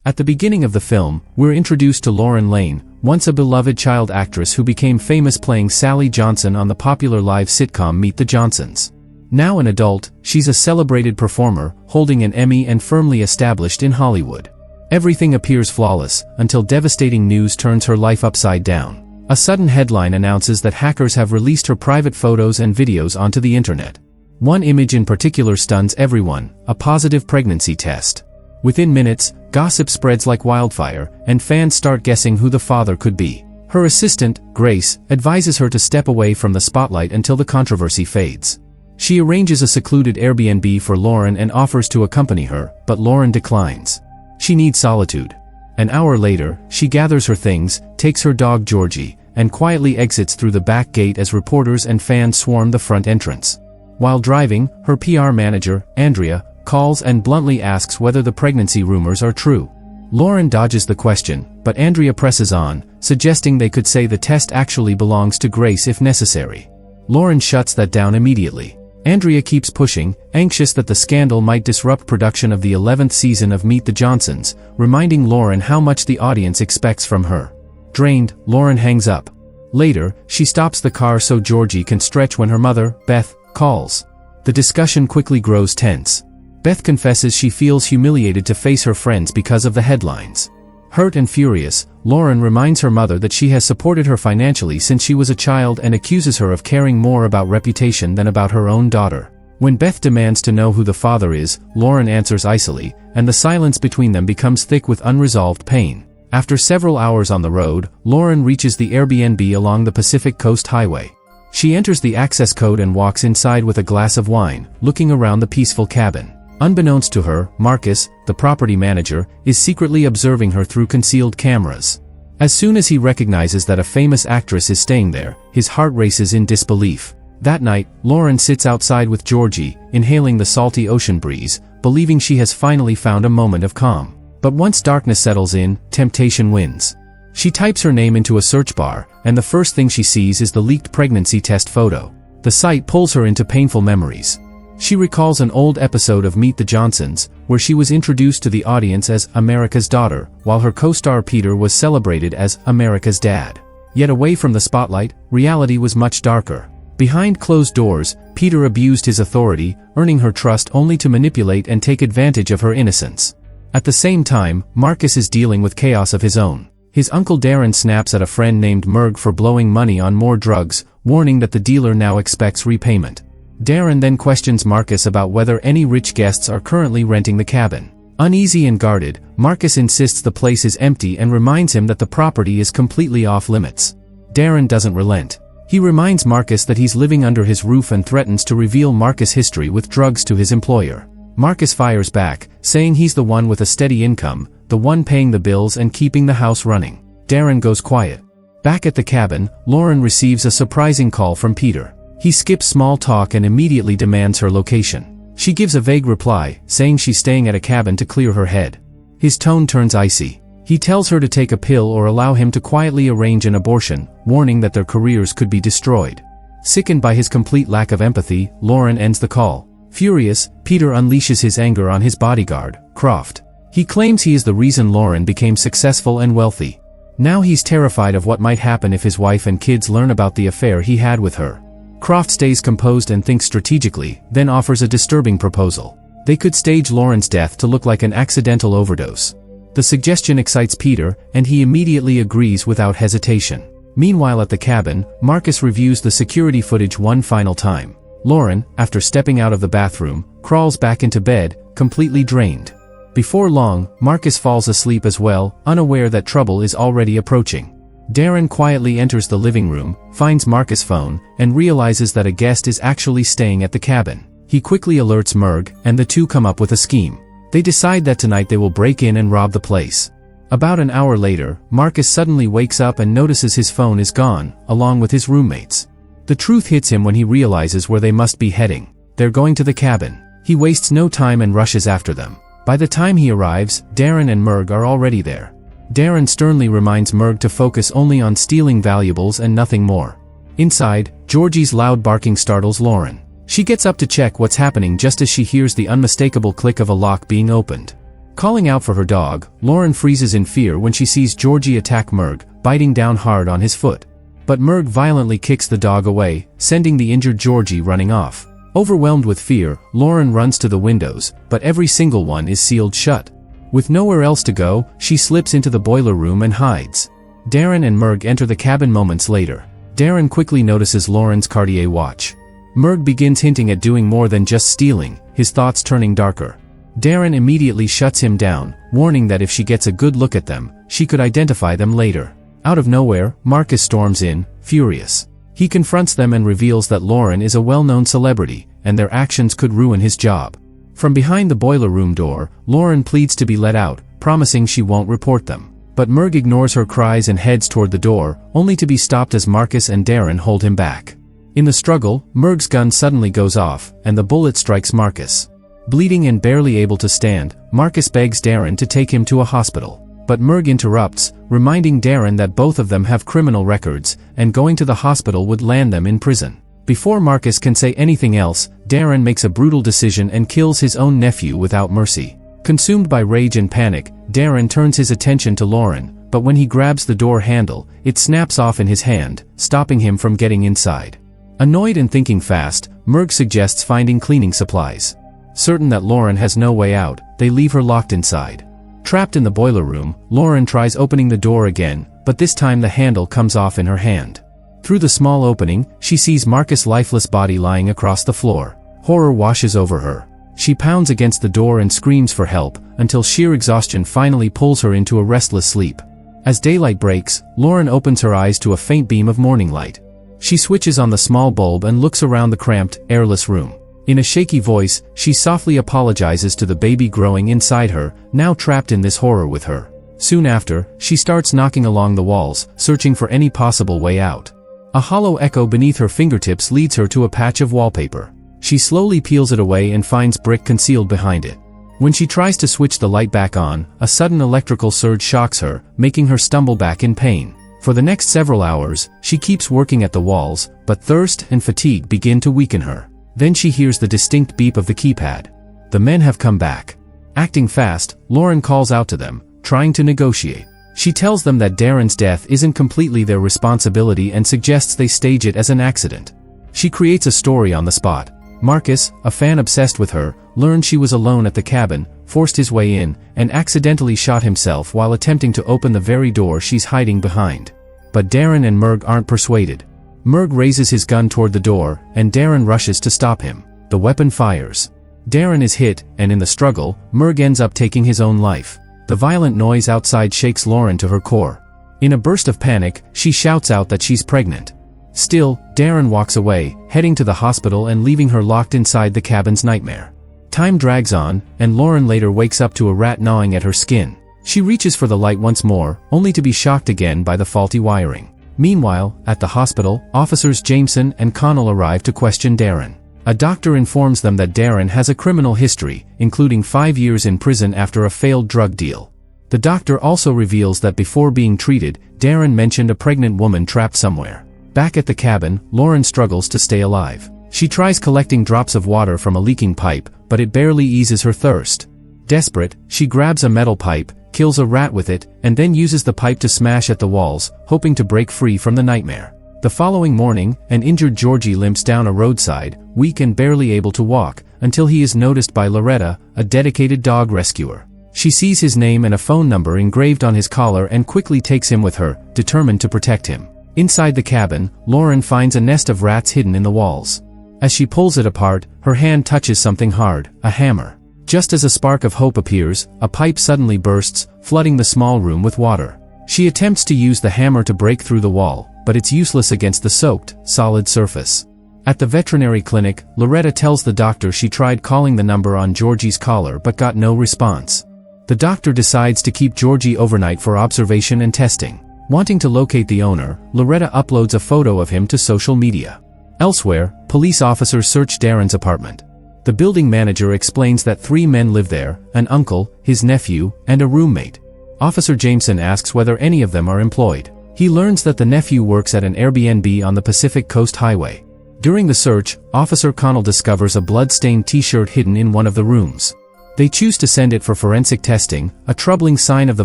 At the beginning of the film, we're introduced to Lauren Lane, once a beloved child actress who became famous playing Sally Johnson on the popular live sitcom Meet the Johnsons. Now an adult, she's a celebrated performer, holding an Emmy and firmly established in Hollywood. Everything appears flawless, until devastating news turns her life upside down. A sudden headline announces that hackers have released her private photos and videos onto the internet. One image in particular stuns everyone, a positive pregnancy test. Within minutes, gossip spreads like wildfire, and fans start guessing who the father could be. Her assistant, Grace, advises her to step away from the spotlight until the controversy fades. She arranges a secluded Airbnb for Lauren and offers to accompany her, but Lauren declines. She needs solitude. An hour later, she gathers her things, takes her dog Georgie, and quietly exits through the back gate as reporters and fans swarm the front entrance. While driving, her PR manager, Andrea, calls and bluntly asks whether the pregnancy rumors are true. Lauren dodges the question, but Andrea presses on, suggesting they could say the test actually belongs to Grace if necessary. Lauren shuts that down immediately. Andrea keeps pushing, anxious that the scandal might disrupt production of the 11th season of Meet the Johnsons, reminding Lauren how much the audience expects from her. Drained, Lauren hangs up. Later, she stops the car so Georgie can stretch when her mother, Beth, calls. The discussion quickly grows tense. Beth confesses she feels humiliated to face her friends because of the headlines. Hurt and furious, Lauren reminds her mother that she has supported her financially since she was a child and accuses her of caring more about reputation than about her own daughter. When Beth demands to know who the father is, Lauren answers icily, and the silence between them becomes thick with unresolved pain. After several hours on the road, Lauren reaches the Airbnb along the Pacific Coast Highway. She enters the access code and walks inside with a glass of wine, looking around the peaceful cabin. Unbeknownst to her, Marcus, the property manager, is secretly observing her through concealed cameras. As soon as he recognizes that a famous actress is staying there, his heart races in disbelief. That night, Lauren sits outside with Georgie, inhaling the salty ocean breeze, believing she has finally found a moment of calm. But once darkness settles in, temptation wins. She types her name into a search bar, and the first thing she sees is the leaked pregnancy test photo. The sight pulls her into painful memories. She recalls an old episode of Meet the Johnsons, where she was introduced to the audience as America's daughter, while her co-star Peter was celebrated as America's dad. Yet away from the spotlight, reality was much darker. Behind closed doors, Peter abused his authority, earning her trust only to manipulate and take advantage of her innocence. At the same time, Marcus is dealing with chaos of his own. His uncle Darren snaps at a friend named Merg for blowing money on more drugs, warning that the dealer now expects repayment. Darren then questions Marcus about whether any rich guests are currently renting the cabin. Uneasy and guarded, Marcus insists the place is empty and reminds him that the property is completely off limits. Darren doesn't relent. He reminds Marcus that he's living under his roof and threatens to reveal Marcus' history with drugs to his employer. Marcus fires back, saying he's the one with a steady income, the one paying the bills and keeping the house running. Darren goes quiet. Back at the cabin, Lauren receives a surprising call from Peter. He skips small talk and immediately demands her location. She gives a vague reply, saying she's staying at a cabin to clear her head. His tone turns icy. He tells her to take a pill or allow him to quietly arrange an abortion, warning that their careers could be destroyed. Sickened by his complete lack of empathy, Lauren ends the call. Furious, Peter unleashes his anger on his bodyguard, Croft. He claims he is the reason Lauren became successful and wealthy. Now he's terrified of what might happen if his wife and kids learn about the affair he had with her. Croft stays composed and thinks strategically, then offers a disturbing proposal. They could stage Lauren's death to look like an accidental overdose. The suggestion excites Peter, and he immediately agrees without hesitation. Meanwhile at the cabin, Marcus reviews the security footage one final time. Lauren, after stepping out of the bathroom, crawls back into bed, completely drained. Before long, Marcus falls asleep as well, unaware that trouble is already approaching. Darren quietly enters the living room, finds Marcus' phone, and realizes that a guest is actually staying at the cabin. He quickly alerts Merg, and the two come up with a scheme. They decide that tonight they will break in and rob the place. About an hour later, Marcus suddenly wakes up and notices his phone is gone, along with his roommates. The truth hits him when he realizes where they must be heading. They're going to the cabin. He wastes no time and rushes after them. By the time he arrives, Darren and Merg are already there. Darren sternly reminds Merg to focus only on stealing valuables and nothing more. Inside, Georgie's loud barking startles Lauren. She gets up to check what's happening just as she hears the unmistakable click of a lock being opened. Calling out for her dog, Lauren freezes in fear when she sees Georgie attack Merg, biting down hard on his foot. But Merg violently kicks the dog away, sending the injured Georgie running off. Overwhelmed with fear, Lauren runs to the windows, but every single one is sealed shut. With nowhere else to go, she slips into the boiler room and hides. Darren and Merg enter the cabin moments later. Darren quickly notices Lauren's Cartier watch. Merg begins hinting at doing more than just stealing, his thoughts turning darker. Darren immediately shuts him down, warning that if she gets a good look at them, she could identify them later. Out of nowhere, Marcus storms in, furious. He confronts them and reveals that Lauren is a well-known celebrity, and their actions could ruin his job. From behind the boiler room door, Lauren pleads to be let out, promising she won't report them. But Merg ignores her cries and heads toward the door, only to be stopped as Marcus and Darren hold him back. In the struggle, Merg's gun suddenly goes off, and the bullet strikes Marcus. Bleeding and barely able to stand, Marcus begs Darren to take him to a hospital. But Merg interrupts, reminding Darren that both of them have criminal records, and going to the hospital would land them in prison. Before Marcus can say anything else, Darren makes a brutal decision and kills his own nephew without mercy. Consumed by rage and panic, Darren turns his attention to Lauren, but when he grabs the door handle, it snaps off in his hand, stopping him from getting inside. Annoyed and thinking fast, Merg suggests finding cleaning supplies. Certain that Lauren has no way out, they leave her locked inside. Trapped in the boiler room, Lauren tries opening the door again, but this time the handle comes off in her hand. Through the small opening, she sees Marcus' lifeless body lying across the floor. Horror washes over her. She pounds against the door and screams for help, until sheer exhaustion finally pulls her into a restless sleep. As daylight breaks, Lauren opens her eyes to a faint beam of morning light. She switches on the small bulb and looks around the cramped, airless room. In a shaky voice, she softly apologizes to the baby growing inside her, now trapped in this horror with her. Soon after, she starts knocking along the walls, searching for any possible way out. A hollow echo beneath her fingertips leads her to a patch of wallpaper. She slowly peels it away and finds brick concealed behind it. When she tries to switch the light back on, a sudden electrical surge shocks her, making her stumble back in pain. For the next several hours, she keeps working at the walls, but thirst and fatigue begin to weaken her. Then she hears the distinct beep of the keypad. The men have come back. Acting fast, Lauren calls out to them, trying to negotiate. She tells them that Darren's death isn't completely their responsibility and suggests they stage it as an accident. She creates a story on the spot. Marcus, a fan obsessed with her, learned she was alone at the cabin, forced his way in, and accidentally shot himself while attempting to open the very door she's hiding behind. But Darren and Merg aren't persuaded. Merg raises his gun toward the door, and Darren rushes to stop him. The weapon fires. Darren is hit, and in the struggle, Merg ends up taking his own life. The violent noise outside shakes Lauren to her core. In a burst of panic, she shouts out that she's pregnant. Still, Darren walks away, heading to the hospital and leaving her locked inside the cabin's nightmare. Time drags on, and Lauren later wakes up to a rat gnawing at her skin. She reaches for the light once more, only to be shocked again by the faulty wiring. Meanwhile, at the hospital, officers Jameson and Connell arrive to question Darren. A doctor informs them that Darren has a criminal history, including 5 years in prison after a failed drug deal. The doctor also reveals that before being treated, Darren mentioned a pregnant woman trapped somewhere. Back at the cabin, Lauren struggles to stay alive. She tries collecting drops of water from a leaking pipe, but it barely eases her thirst. Desperate, she grabs a metal pipe, kills a rat with it, and then uses the pipe to smash at the walls, hoping to break free from the nightmare. The following morning, an injured Georgie limps down a roadside, weak and barely able to walk, until he is noticed by Loretta, a dedicated dog rescuer. She sees his name and a phone number engraved on his collar and quickly takes him with her, determined to protect him. Inside the cabin, Lauren finds a nest of rats hidden in the walls. As she pulls it apart, her hand touches something hard, a hammer. Just as a spark of hope appears, a pipe suddenly bursts, flooding the small room with water. She attempts to use the hammer to break through the wall, but it's useless against the soaked, solid surface. At the veterinary clinic, Loretta tells the doctor she tried calling the number on Georgie's collar but got no response. The doctor decides to keep Georgie overnight for observation and testing. Wanting to locate the owner, Loretta uploads a photo of him to social media. Elsewhere, police officers search Darren's apartment. The building manager explains that 3 men live there, an uncle, his nephew, and a roommate. Officer Jameson asks whether any of them are employed. He learns that the nephew works at an Airbnb on the Pacific Coast Highway. During the search, Officer Connell discovers a blood-stained t-shirt hidden in one of the rooms. They choose to send it for forensic testing, a troubling sign of the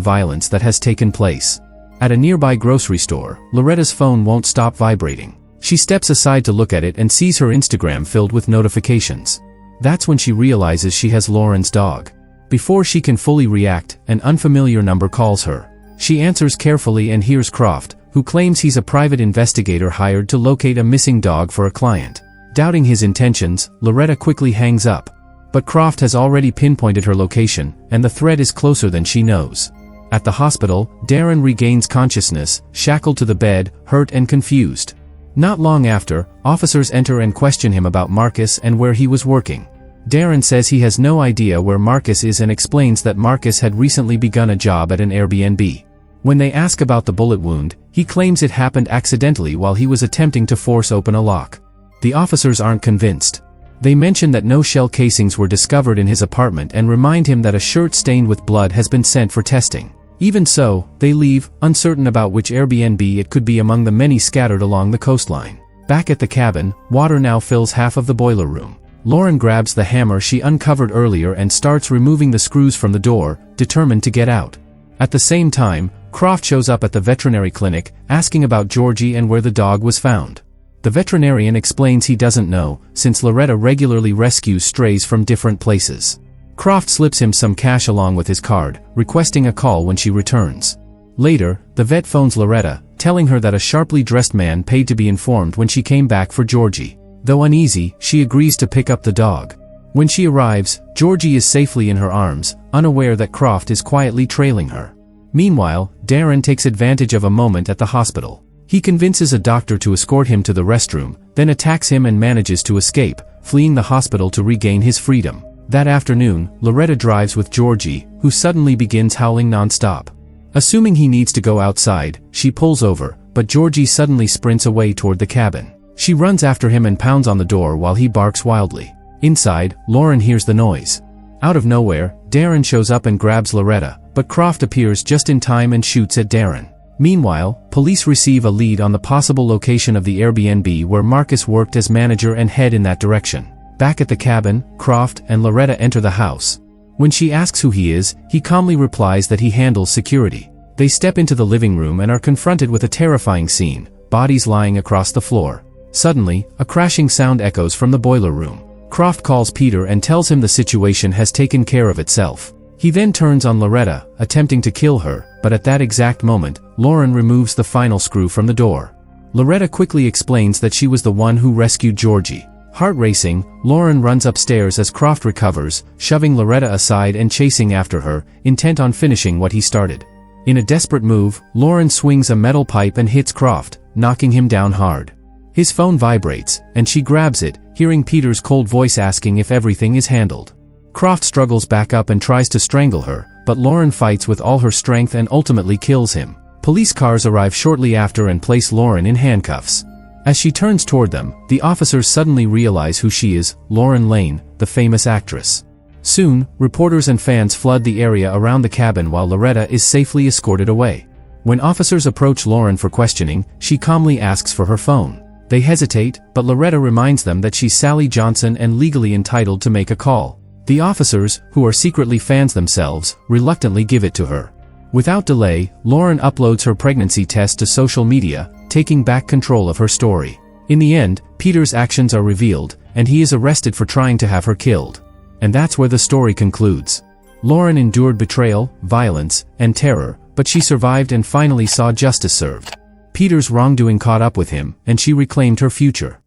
violence that has taken place. At a nearby grocery store, Loretta's phone won't stop vibrating. She steps aside to look at it and sees her Instagram filled with notifications. That's when she realizes she has Lauren's dog. Before she can fully react, an unfamiliar number calls her. She answers carefully and hears Croft, who claims he's a private investigator hired to locate a missing dog for a client. Doubting his intentions, Loretta quickly hangs up. But Croft has already pinpointed her location, and the threat is closer than she knows. At the hospital, Darren regains consciousness, shackled to the bed, hurt and confused. Not long after, officers enter and question him about Marcus and where he was working. Darren says he has no idea where Marcus is and explains that Marcus had recently begun a job at an Airbnb. When they ask about the bullet wound, he claims it happened accidentally while he was attempting to force open a lock. The officers aren't convinced. They mention that no shell casings were discovered in his apartment and remind him that a shirt stained with blood has been sent for testing. Even so, they leave, uncertain about which Airbnb it could be among the many scattered along the coastline. Back at the cabin, water now fills half of the boiler room. Lauren grabs the hammer she uncovered earlier and starts removing the screws from the door, determined to get out. At the same time, Croft shows up at the veterinary clinic, asking about Georgie and where the dog was found. The veterinarian explains he doesn't know, since Loretta regularly rescues strays from different places. Croft slips him some cash along with his card, requesting a call when she returns. Later, the vet phones Loretta, telling her that a sharply dressed man paid to be informed when she came back for Georgie. Though uneasy, she agrees to pick up the dog. When she arrives, Georgie is safely in her arms, unaware that Croft is quietly trailing her. Meanwhile, Darren takes advantage of a moment at the hospital. He convinces a doctor to escort him to the restroom, then attacks him and manages to escape, fleeing the hospital to regain his freedom. That afternoon, Loretta drives with Georgie, who suddenly begins howling non-stop. Assuming he needs to go outside, she pulls over, but Georgie suddenly sprints away toward the cabin. She runs after him and pounds on the door while he barks wildly. Inside, Lauren hears the noise. Out of nowhere, Darren shows up and grabs Loretta, but Croft appears just in time and shoots at Darren. Meanwhile, police receive a lead on the possible location of the Airbnb where Marcus worked as manager and head in that direction. Back at the cabin, Croft and Loretta enter the house. When she asks who he is, he calmly replies that he handles security. They step into the living room and are confronted with a terrifying scene, bodies lying across the floor. Suddenly, a crashing sound echoes from the boiler room. Croft calls Peter and tells him the situation has taken care of itself. He then turns on Loretta, attempting to kill her, but at that exact moment, Lauren removes the final screw from the door. Loretta quickly explains that she was the one who rescued Georgie. Heart racing, Lauren runs upstairs as Croft recovers, shoving Loretta aside and chasing after her, intent on finishing what he started. In a desperate move, Lauren swings a metal pipe and hits Croft, knocking him down hard. His phone vibrates, and she grabs it, hearing Peter's cold voice asking if everything is handled. Croft struggles back up and tries to strangle her, but Lauren fights with all her strength and ultimately kills him. Police cars arrive shortly after and place Lauren in handcuffs. As she turns toward them, the officers suddenly realize who she is, Lauren Lane, the famous actress. Soon, reporters and fans flood the area around the cabin while Loretta is safely escorted away. When officers approach Lauren for questioning, she calmly asks for her phone. They hesitate, but Loretta reminds them that she's Sally Johnson and legally entitled to make a call. The officers, who are secretly fans themselves, reluctantly give it to her. Without delay, Lauren uploads her pregnancy test to social media, taking back control of her story. In the end, Peter's actions are revealed, and he is arrested for trying to have her killed. And that's where the story concludes. Lauren endured betrayal, violence, and terror, but she survived and finally saw justice served. Peter's wrongdoing caught up with him, and she reclaimed her future.